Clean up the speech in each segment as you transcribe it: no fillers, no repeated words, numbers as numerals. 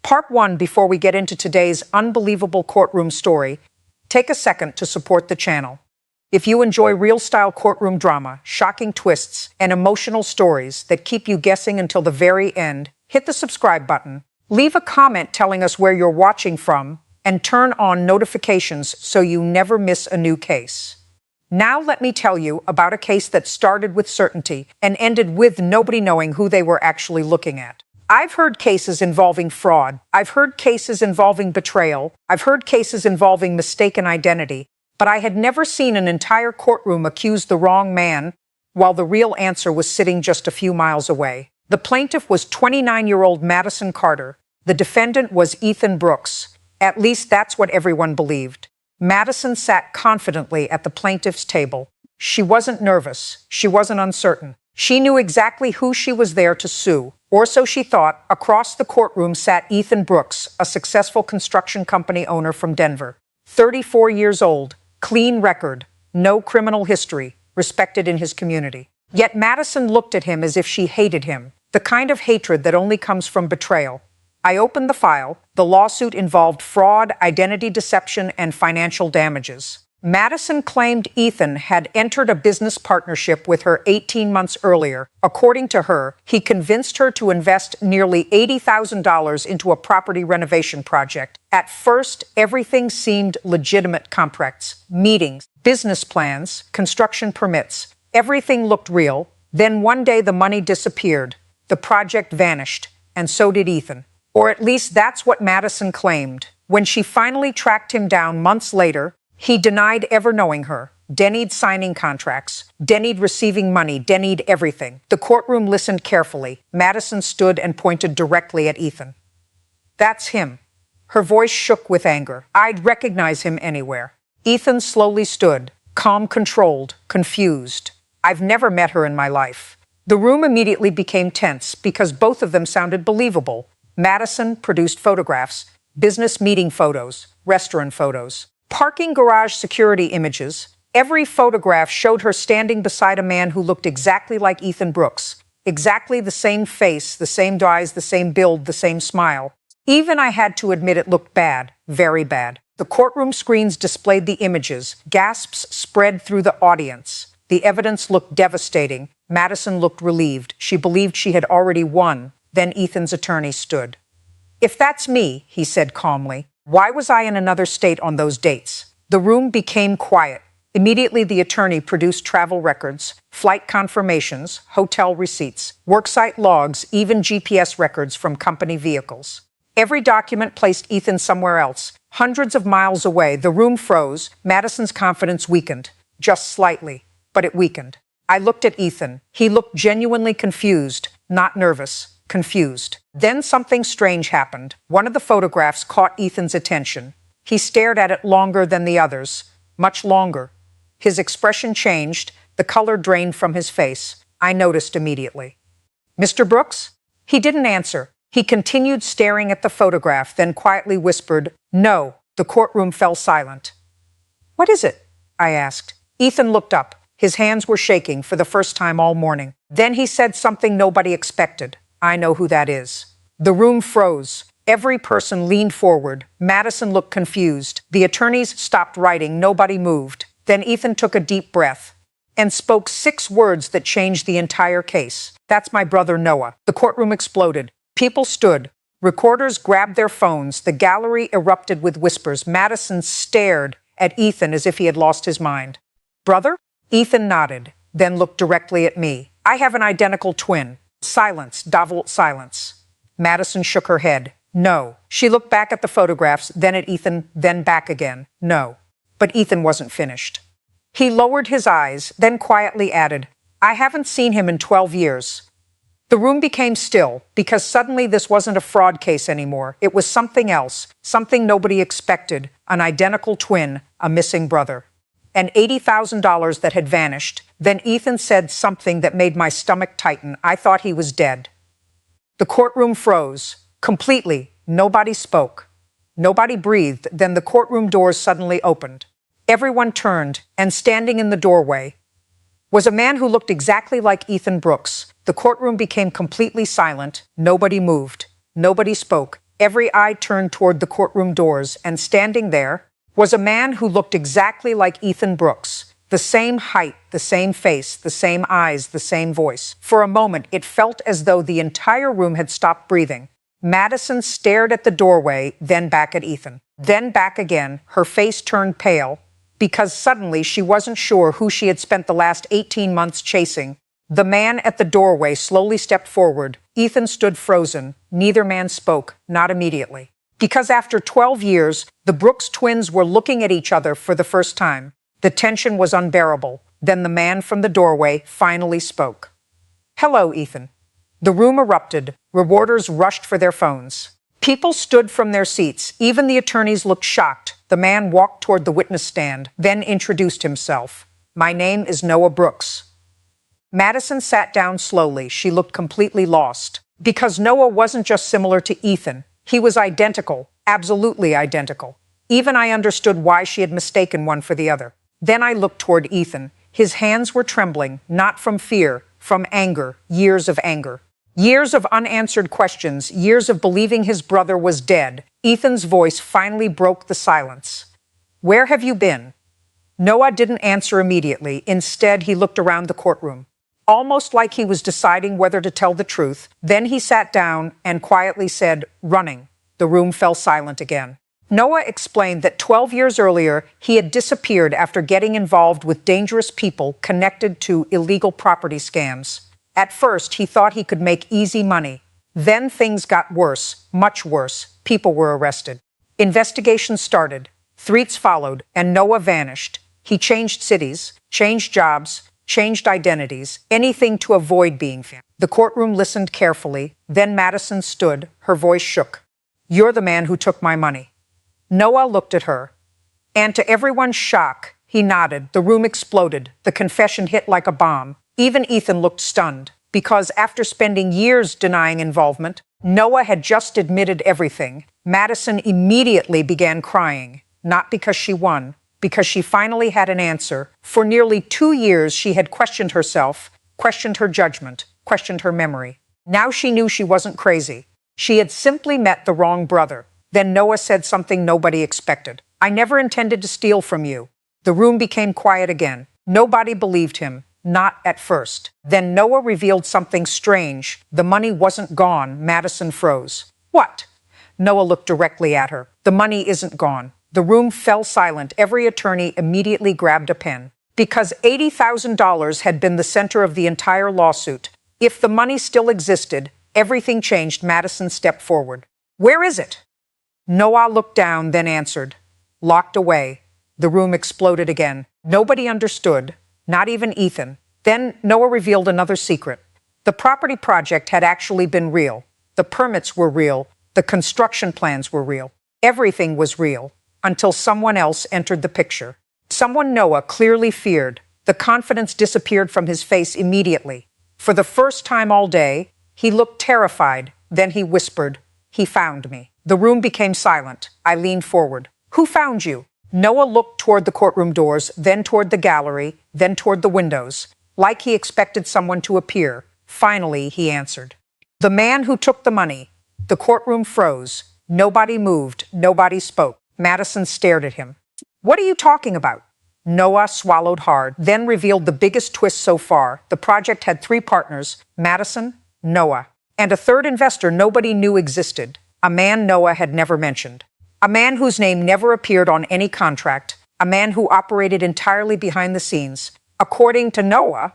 Part 1. Before we get into today's unbelievable courtroom story, take a second to support the channel. If you enjoy real-style courtroom drama, shocking twists, and emotional stories that keep you guessing until the very end, hit the subscribe button, leave a comment telling us where you're watching from, and turn on notifications so you never miss a new case. Now let me tell you about a case that started with certainty and ended with nobody knowing who they were actually looking at. I've heard cases involving fraud. I've heard cases involving betrayal. I've heard cases involving mistaken identity. But I had never seen an entire courtroom accuse the wrong man while the real answer was sitting just a few miles away. The plaintiff was 29-year-old Madison Carter. The defendant was Ethan Brooks. At least that's what everyone believed. Madison sat confidently at the plaintiff's table. She wasn't nervous. She wasn't uncertain. She knew exactly who she was there to sue. Or so she thought. Across the courtroom sat Ethan Brooks, a successful construction company owner from Denver. 34 years old, clean record, no criminal history, respected in his community. Yet Madison looked at him as if she hated him, the kind of hatred that only comes from betrayal. I opened the file. The lawsuit involved fraud, identity deception, and financial damages. Madison claimed Ethan had entered a business partnership with her 18 months earlier. According to her, he convinced her to invest nearly $80,000 into a property renovation project. At first, everything seemed legitimate: contracts, meetings, business plans, construction permits. Everything looked real. Then one day the money disappeared. The project vanished, and so did Ethan. Or at least that's what Madison claimed. When she finally tracked him down months later, he denied ever knowing her, denied signing contracts, denied receiving money, denied everything. The courtroom listened carefully. Madison stood and pointed directly at Ethan. "That's him." Her voice shook with anger. "I'd recognize him anywhere." Ethan slowly stood, calm, controlled, confused. "I've never met her in my life." The room immediately became tense because both of them sounded believable. Madison produced photographs, business meeting photos, restaurant photos, parking garage security images. Every photograph showed her standing beside a man who looked exactly like Ethan Brooks. Exactly the same face, the same eyes, the same build, the same smile. Even I had to admit it looked bad, very bad. The courtroom screens displayed the images. Gasps spread through the audience. The evidence looked devastating. Madison looked relieved. She believed she had already won. Then Ethan's attorney stood. "If that's me," he said calmly, "why was I in another state on those dates?" The room became quiet. Immediately, the attorney produced travel records, flight confirmations, hotel receipts, worksite logs, even GPS records from company vehicles. Every document placed Ethan somewhere else, hundreds of miles away. The room froze. Madison's confidence weakened, just slightly, but it weakened. I looked at Ethan. He looked genuinely confused, not nervous. Confused. Then something strange happened. One of the photographs caught Ethan's attention. He stared at it longer than the others, much longer. His expression changed. The color drained from his face. I noticed immediately. "Mr. Brooks?" He didn't answer. He continued staring at the photograph, then quietly whispered, "No." The courtroom fell silent. "What is it?" I asked. Ethan looked up. His hands were shaking for the first time all morning. Then he said something nobody expected. "I know who that is." The room froze. Every person leaned forward. Madison looked confused. The attorneys stopped writing. Nobody moved. Then Ethan took a deep breath and spoke 6 words that changed the entire case. "That's my brother Noah." The courtroom exploded. People stood. Reporters grabbed their phones. The gallery erupted with whispers. Madison stared at Ethan as if he had lost his mind. "Brother?" Ethan nodded, then looked directly at me. "I have an identical twin." Silence, Davult silence. Madison shook her head. "No." She looked back at the photographs, then at Ethan, then back again. "No." But Ethan wasn't finished. He lowered his eyes, then quietly added, "I haven't seen him in 12 years. The room became still, because suddenly this wasn't a fraud case anymore. It was something else, something nobody expected, an identical twin, a missing brother. And $80,000 that had vanished. Then Ethan said something that made my stomach tighten. I thought he was dead. The courtroom froze. Completely. Nobody spoke. Nobody breathed. Then the courtroom doors suddenly opened. Everyone turned, and standing in the doorway was a man who looked exactly like Ethan Brooks. The courtroom became completely silent. Nobody moved. Nobody spoke. Every eye turned toward the courtroom doors, and standing there was a man who looked exactly like Ethan Brooks. The same height, the same face, the same eyes, the same voice. For a moment, it felt as though the entire room had stopped breathing. Madison stared at the doorway, then back at Ethan. Then back again, her face turned pale, because suddenly she wasn't sure who she had spent the last 18 months chasing. The man at the doorway slowly stepped forward. Ethan stood frozen. Neither man spoke, not immediately. Because after 12 years, the Brooks twins were looking at each other for the first time. The tension was unbearable. Then the man from the doorway finally spoke. "Hello, Ethan." The room erupted. Reporters rushed for their phones. People stood from their seats. Even the attorneys looked shocked. The man walked toward the witness stand, then introduced himself. "My name is Noah Brooks." Madison sat down slowly. She looked completely lost. Because Noah wasn't just similar to Ethan. He was identical, absolutely identical. Even I understood why she had mistaken one for the other. Then I looked toward Ethan. His hands were trembling, not from fear, from anger, years of anger. Years of unanswered questions, years of believing his brother was dead. Ethan's voice finally broke the silence. "Where have you been?" Noah didn't answer immediately. Instead, he looked around the courtroom, almost like he was deciding whether to tell the truth. Then he sat down and quietly said, "Running." The room fell silent again. Noah explained that 12 years earlier, he had disappeared after getting involved with dangerous people connected to illegal property scams. At first, he thought he could make easy money. Then things got worse, much worse. People were arrested. Investigations started. Threats followed, and Noah vanished. He changed cities, changed jobs, changed identities, anything to avoid being found. The courtroom listened carefully. Then Madison stood. Her voice shook. "You're the man who took my money." Noah looked at her. And to everyone's shock, he nodded. The room exploded. The confession hit like a bomb. Even Ethan looked stunned, because after spending years denying involvement, Noah had just admitted everything. Madison immediately began crying, not because she won, because she finally had an answer. For nearly 2 years, she had questioned herself, questioned her judgment, questioned her memory. Now she knew she wasn't crazy. She had simply met the wrong brother. Then Noah said something nobody expected. "I never intended to steal from you." The room became quiet again. Nobody believed him. Not at first. Then Noah revealed something strange. The money wasn't gone. Madison froze. "What?" Noah looked directly at her. "The money isn't gone." The room fell silent. Every attorney immediately grabbed a pen. Because $80,000 had been the center of the entire lawsuit. If the money still existed, everything changed. Madison stepped forward. "Where is it?" Noah looked down, then answered. "Locked away." The room exploded again. Nobody understood. Not even Ethan. Then Noah revealed another secret. The property project had actually been real. The permits were real. The construction plans were real. Everything was real, until someone else entered the picture. Someone Noah clearly feared. The confidence disappeared from his face immediately. For the first time all day, he looked terrified. Then he whispered, "He found me." The room became silent. I leaned forward. "Who found you?" Noah looked toward the courtroom doors, then toward the gallery, then toward the windows, like he expected someone to appear. Finally, he answered. "The man who took the money." The courtroom froze. Nobody moved. Nobody spoke. Madison stared at him. "What are you talking about?" Noah swallowed hard, then revealed the biggest twist so far. The project had 3 partners, Madison, Noah, and a third investor nobody knew existed, a man Noah had never mentioned. A man whose name never appeared on any contract, a man who operated entirely behind the scenes. According to Noah,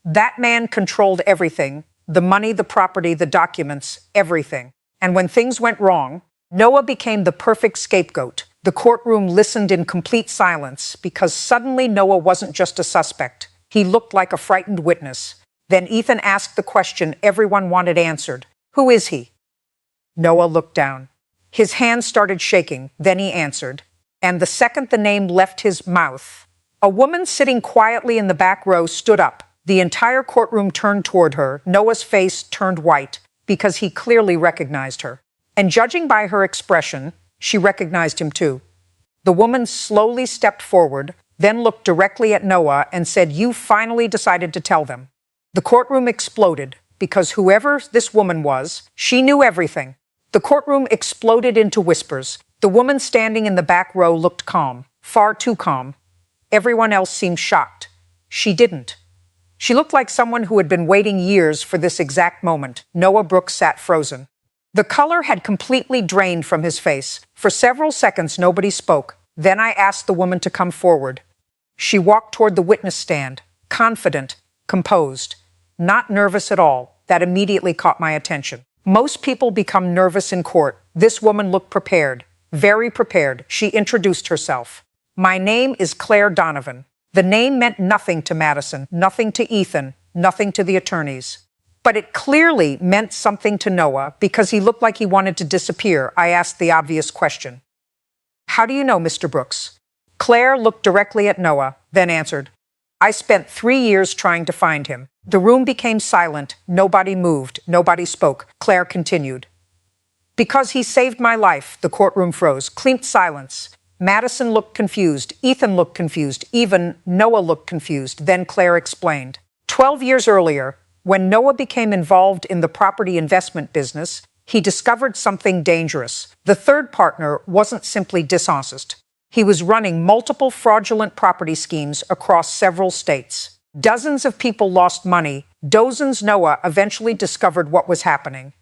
that man controlled everything, the money, the property, the documents, everything. And when things went wrong, Noah became the perfect scapegoat. The courtroom listened in complete silence because suddenly Noah wasn't just a suspect. He looked like a frightened witness. Then Ethan asked the question everyone wanted answered. "Who is he?" Noah looked down. His hands started shaking. Then he answered. And the second the name left his mouth, a woman sitting quietly in the back row stood up. The entire courtroom turned toward her. Noah's face turned white because he clearly recognized her. And judging by her expression, she recognized him too. The woman slowly stepped forward, then looked directly at Noah and said, "You finally decided to tell them." The courtroom exploded because whoever this woman was, she knew everything. The courtroom exploded into whispers. The woman standing in the back row looked calm, far too calm. Everyone else seemed shocked. She didn't. She looked like someone who had been waiting years for this exact moment. Noah Brooks sat frozen. The color had completely drained from his face. For several seconds, nobody spoke. Then I asked the woman to come forward. She walked toward the witness stand, confident, composed, not nervous at all. That immediately caught my attention. Most people become nervous in court. This woman looked prepared, very prepared. She introduced herself. My name is Claire Donovan. The name meant nothing to Madison, nothing to Ethan, nothing to the attorneys. But it clearly meant something to Noah because he looked like he wanted to disappear. I asked the obvious question. How do you know Mr. Brooks? Claire looked directly at Noah, then answered. I spent 3 years trying to find him. The room became silent. Nobody moved. Nobody spoke. Claire continued. Because he saved my life. The courtroom froze. Clinked silence. Madison looked confused. Ethan looked confused. Even Noah looked confused. Then Claire explained. 12 years earlier, when Noah became involved in the property investment business, he discovered something dangerous. The third partner wasn't simply dishonest. He was running multiple fraudulent property schemes across several states. Dozens of people lost money. Dozens. Noah eventually discovered what was happening.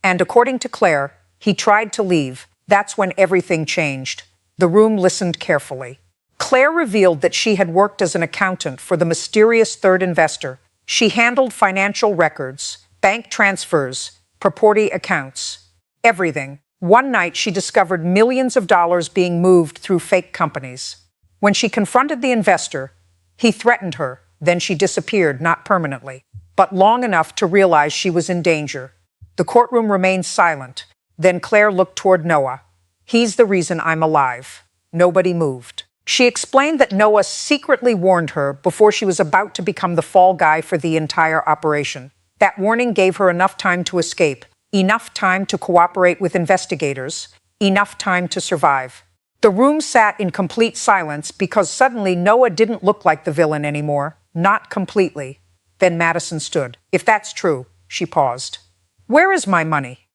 And according to Claire, he tried to leave. That's when everything changed. The room listened carefully. Claire revealed that she had worked as an accountant for the mysterious third investor. She handled financial records, bank transfers, property accounts, everything. One night, she discovered millions of dollars being moved through fake companies. When she confronted the investor, he threatened her. Then she disappeared, not permanently, but long enough to realize she was in danger. The courtroom remained silent. Then Claire looked toward Noah. He's the reason I'm alive. Nobody moved. She explained that Noah secretly warned her before she was about to become the fall guy for the entire operation. That warning gave her enough time to escape, enough time to cooperate with investigators, enough time to survive. The room sat in complete silence because suddenly Noah didn't look like the villain anymore. Not completely. Then Madison stood. If that's true, she paused. Where is my money?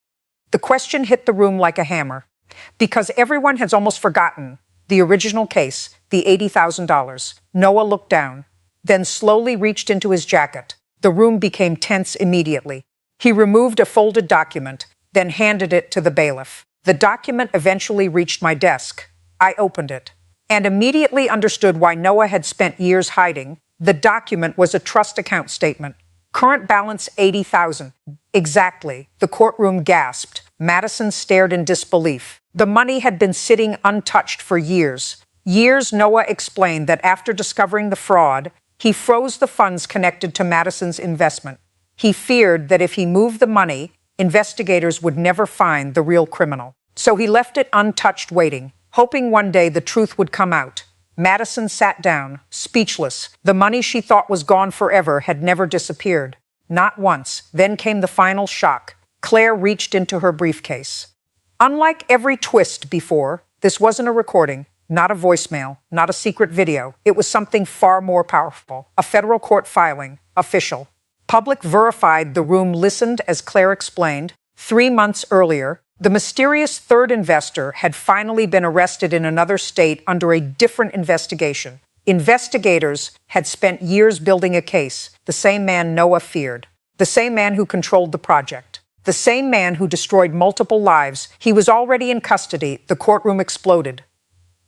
The question hit the room like a hammer. Because everyone has almost forgotten the original case, the $80,000. Noah looked down, then slowly reached into his jacket. The room became tense immediately. He removed a folded document, then handed it to the bailiff. The document eventually reached my desk. I opened it and immediately understood why Noah had spent years hiding. The document was a trust account statement. Current balance $80,000. Exactly. The courtroom gasped. Madison stared in disbelief. The money had been sitting untouched for years. Years. Noah explained that after discovering the fraud, he froze the funds connected to Madison's investment. He feared that if he moved the money, investigators would never find the real criminal. So he left it untouched, waiting, hoping one day the truth would come out. Madison sat down, speechless. The money she thought was gone forever had never disappeared. Not once. Then came the final shock. Claire reached into her briefcase. Unlike every twist before, this wasn't a recording, not a voicemail, not a secret video. It was something far more powerful. A federal court filing, official. Public verified. The room listened as Claire explained. 3 months earlier, the mysterious third investor had finally been arrested in another state under a different investigation. Investigators had spent years building a case. The same man Noah feared. The same man who controlled the project. The same man who destroyed multiple lives. He was already in custody. The courtroom exploded.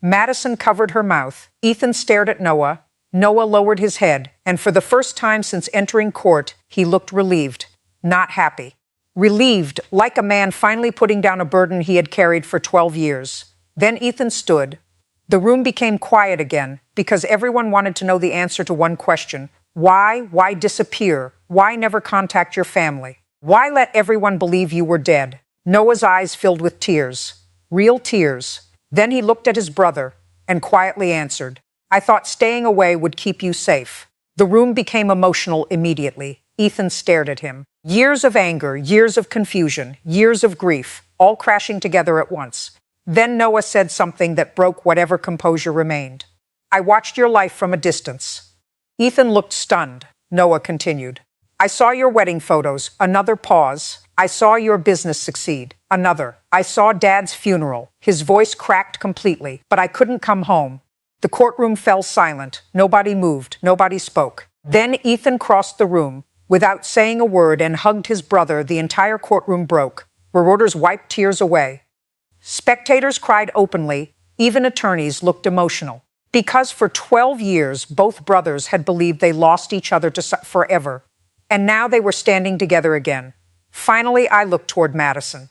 Madison covered her mouth. Ethan stared at Noah. Noah lowered his head, and for the first time since entering court, he looked relieved, not happy. Relieved, like a man finally putting down a burden he had carried for 12 years. Then Ethan stood. The room became quiet again because everyone wanted to know the answer to one question. Why? Why disappear? Why never contact your family? Why let everyone believe you were dead? Noah's eyes filled with tears. Real tears. Then he looked at his brother and quietly answered, I thought staying away would keep you safe. The room became emotional immediately. Ethan stared at him. Years of anger, years of confusion, years of grief, all crashing together at once. Then Noah said something that broke whatever composure remained. I watched your life from a distance. Ethan looked stunned. Noah continued. I saw your wedding photos. Another pause. I saw your business succeed. Another, I saw Dad's funeral. His voice cracked completely, but I couldn't come home. The courtroom fell silent. Nobody moved. Nobody spoke. Then Ethan crossed the room. Without saying a word and hugged his brother, the entire courtroom broke. Reporters wiped tears away. Spectators cried openly. Even attorneys looked emotional. Because for 12 years, both brothers had believed they lost each other forever. And now they were standing together again. Finally, I looked toward Madison.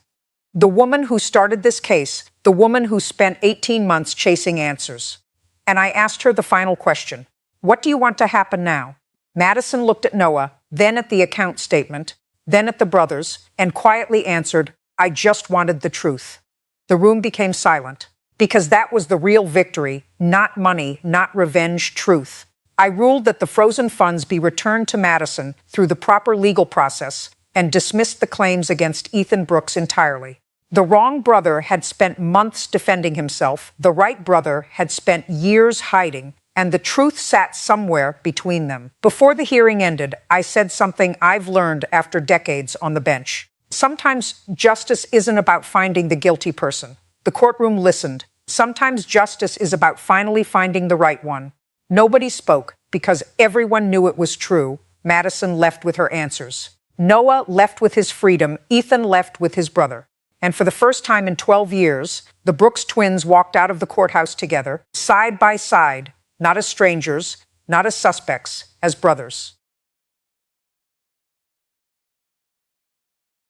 The woman who started this case, the woman who spent 18 months chasing answers. And I asked her the final question. What do you want to happen now? Madison looked at Noah, then at the account statement, then at the brothers, and quietly answered, I just wanted the truth. The room became silent. Because that was the real victory, not money, not revenge, truth. I ruled that the frozen funds be returned to Madison through the proper legal process and dismissed the claims against Ethan Brooks entirely. The wrong brother had spent months defending himself, the right brother had spent years hiding, and the truth sat somewhere between them. Before the hearing ended, I said something I've learned after decades on the bench. Sometimes justice isn't about finding the guilty person. The courtroom listened. Sometimes justice is about finally finding the right one. Nobody spoke because everyone knew it was true. Madison left with her answers. Noah left with his freedom. Ethan left with his brother. And for the first time in 12 years, the Brooks twins walked out of the courthouse together, side by side, not as strangers, not as suspects, as brothers.